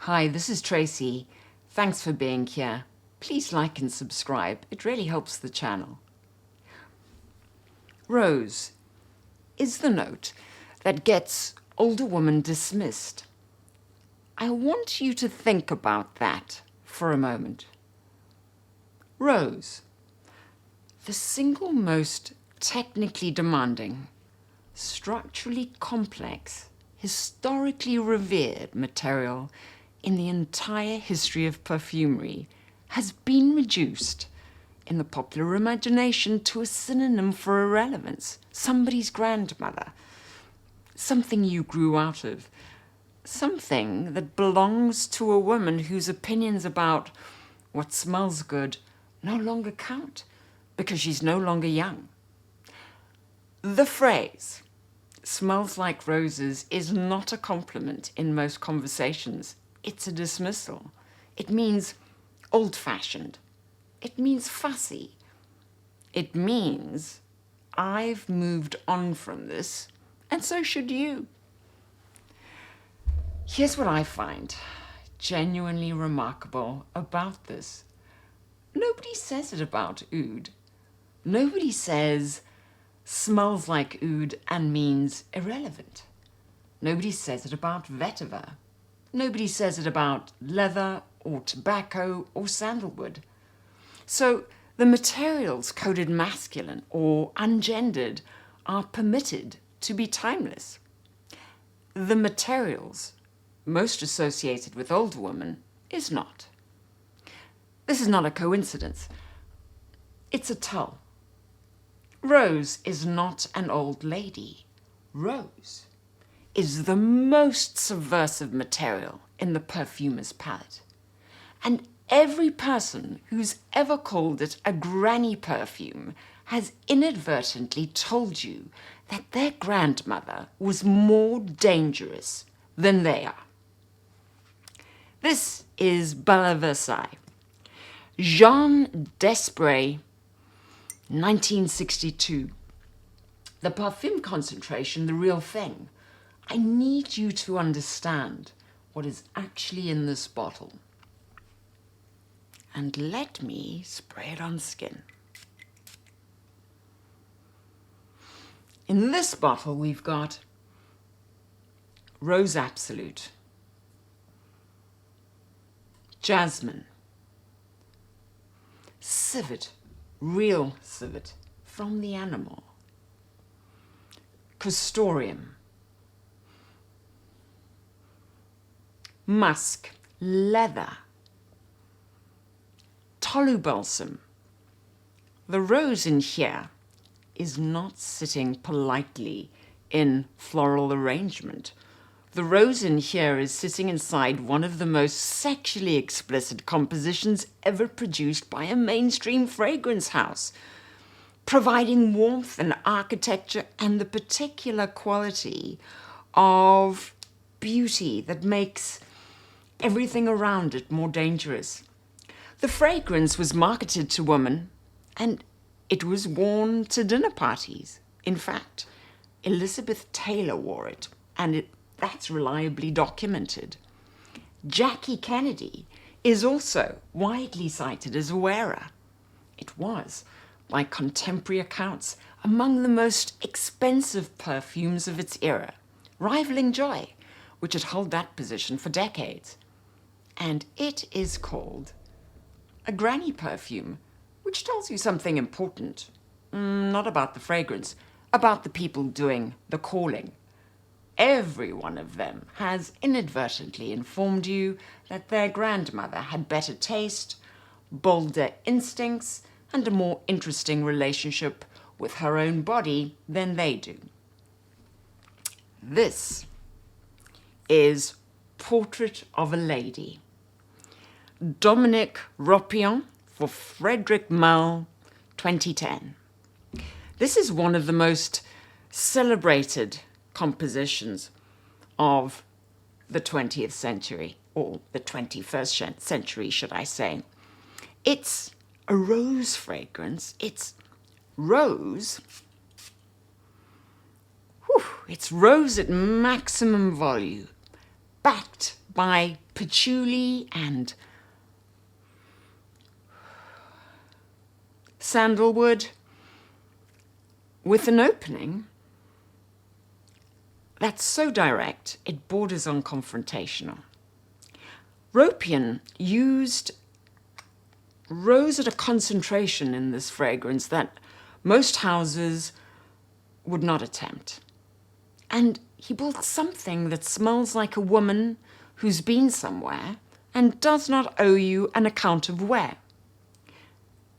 Hi, this is Tracy. Thanks for being here. Please like and subscribe. It really helps the channel. Rose is the note that gets older woman dismissed. I want you to think about that for a moment. Rose, the single most technically demanding, structurally complex, historically revered material in the entire history of perfumery, has been reduced in the popular imagination to a synonym for irrelevance, somebody's grandmother, something you grew out of, something that belongs to a woman whose opinions about what smells good no longer count because she's no longer young. The phrase, "smells like roses," is not a compliment in most conversations. It's a dismissal. It means old-fashioned. It means fussy. It means I've moved on from this, and so should you. Here's what I find genuinely remarkable about this. Nobody says it about oud. Nobody says smells like oud and means irrelevant. Nobody says it about vetiver. Nobody says it about leather or tobacco or sandalwood. So the materials coded masculine or ungendered are permitted to be timeless. The materials most associated with older women is not. This is not a coincidence. It's a tull. Rose is not an old lady. Rose is the most subversive material in the perfumer's palette. And every person who's ever called it a granny perfume has inadvertently told you that their grandmother was more dangerous than they are. This is Bella Versailles. Jean Desprez, 1962. The Perfume concentration, the real thing. I need you to understand what is actually in this bottle. And let me spray it on skin. In this bottle, we've got Rose Absolute, Jasmine, civet, real civet from the animal, Castoreum, musk, leather, tolu balsam. The rose in here is not sitting politely in floral arrangement. The rose in here is sitting inside one of the most sexually explicit compositions ever produced by a mainstream fragrance house, providing warmth and architecture and the particular quality of beauty that makes everything around it more dangerous. The fragrance was marketed to women, and it was worn to dinner parties. In fact, Elizabeth Taylor wore it, and that's reliably documented. Jackie Kennedy is also widely cited as a wearer. It was, by contemporary accounts, among the most expensive perfumes of its era, rivaling Joy, which had held that position for decades. And it is called a granny perfume, which tells you something important. Not about the fragrance, about the people doing the calling. Every one of them has inadvertently informed you that their grandmother had better taste, bolder instincts, and a more interesting relationship with her own body than they do. This is Portrait of a Lady. Dominique Ropion for Frédéric Malle, 2010. This is one of the most celebrated compositions of the 20th century, or the 21st century, should I say. It's a rose fragrance. It's rose. It's rose at maximum volume, backed by patchouli and sandalwood, with an opening that's so direct it borders on confrontational. Ropian used rose at a concentration in this fragrance that most houses would not attempt. And he built something that smells like a woman who's been somewhere and does not owe you an account of where.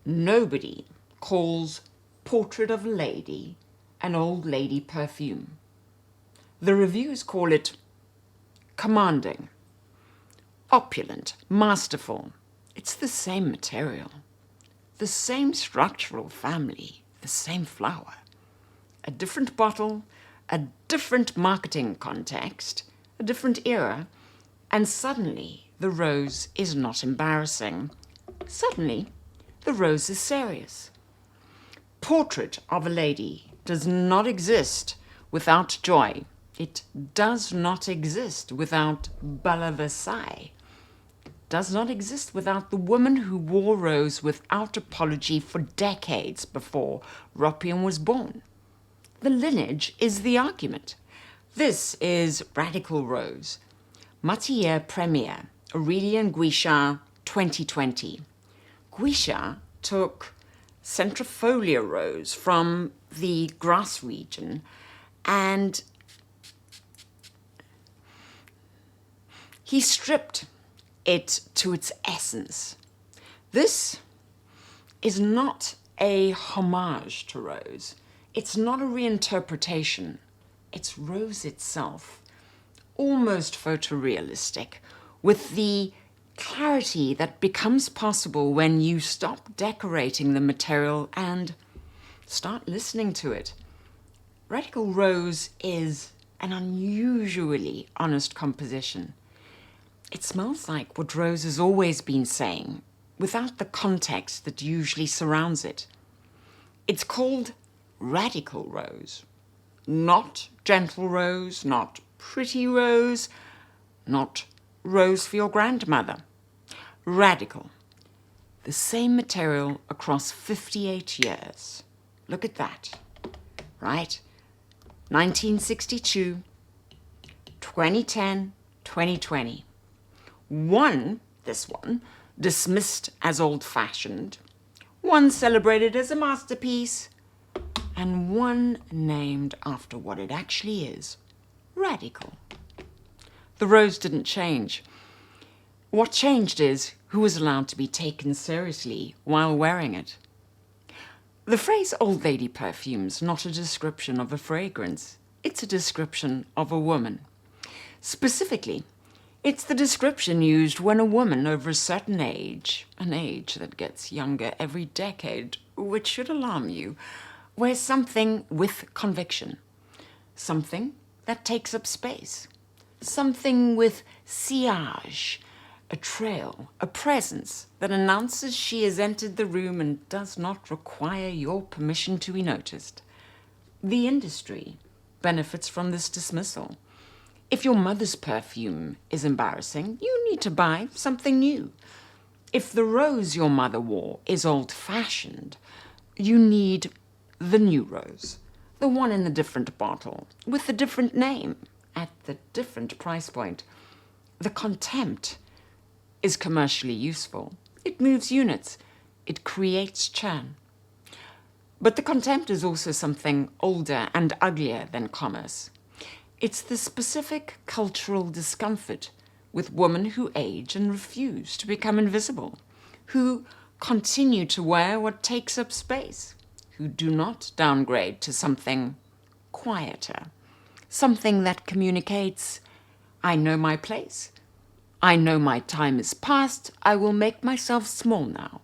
Nobody calls Portrait of a Lady an old lady perfume. The reviews call it commanding, opulent, masterful. It's the same material, the same structural family, the same flower. A different bottle, a different marketing context, a different era, and suddenly the rose is not embarrassing. Suddenly, the rose is serious. Portrait of a Lady does not exist without joy. It does not exist without Bella Versailles. Does not exist without the woman who wore rose without apology for decades before Ropian was born. The lineage is the argument. This is Radical Rose, Matière Première, Aurélien Guichard, 2020. Guichard took Centrifolia rose from the Grasse region and he stripped it to its essence. This is not a homage to rose. It's not a reinterpretation. It's rose itself, almost photorealistic, with the clarity that becomes possible when you stop decorating the material and start listening to it. Radical Rose is an unusually honest composition. It smells like what rose has always been saying, without the context that usually surrounds it. It's called Radical Rose, not gentle rose, not pretty rose, not rose for your grandmother. Radical. The same material across 58 years. Look at that, right? 1962, 2010, 2020. This one, dismissed as old-fashioned, one celebrated as a masterpiece, and one named after what it actually is, radical. The rose didn't change. What changed is who was allowed to be taken seriously while wearing it. The phrase old lady perfume's not a description of a fragrance. It's a description of a woman. Specifically, it's the description used when a woman over a certain age, an age that gets younger every decade, which should alarm you, wears something with conviction, something that takes up space, something with sillage, a trail, a presence that announces she has entered the room and does not require your permission to be noticed. The industry benefits from this dismissal. If your mother's perfume is embarrassing, you need to buy something new. If the rose your mother wore is old-fashioned, you need the new rose, the one in the different bottle, with the different name, at the different price point. The contempt is commercially useful. It moves units. It creates churn. But the contempt is also something older and uglier than commerce. It's the specific cultural discomfort with women who age and refuse to become invisible, who continue to wear what takes up space, who do not downgrade to something quieter, something that communicates, I know my place, I know my time is past, I will make myself small now.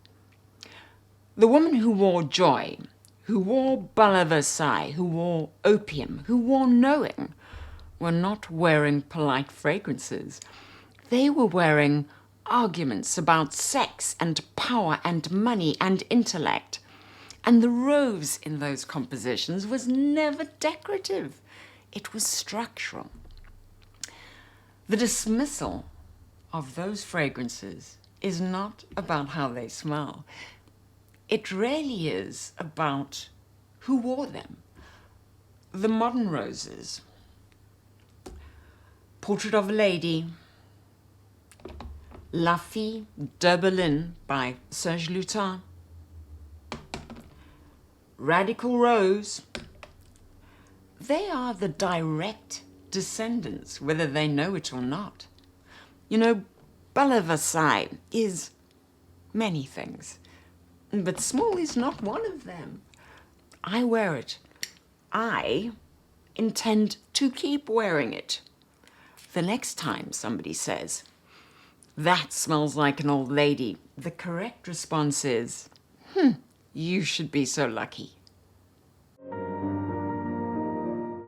The woman who wore joy, who wore Bella Versailles, who wore opium, who wore knowing, were not wearing polite fragrances. They were wearing arguments about sex and power and money and intellect. And the rose in those compositions was never decorative. It was structural. The dismissal of those fragrances is not about how they smell. It really is about who wore them. The modern roses. Portrait of a Lady. La Fille de Berlin by Serge Lutin. Radical Rose. They are the direct descendants, whether they know it or not. You know, Belle Versailles is many things, but small is not one of them. I wear it. I intend to keep wearing it. The next time somebody says, "That smells like an old lady," the correct response is, you should be so lucky.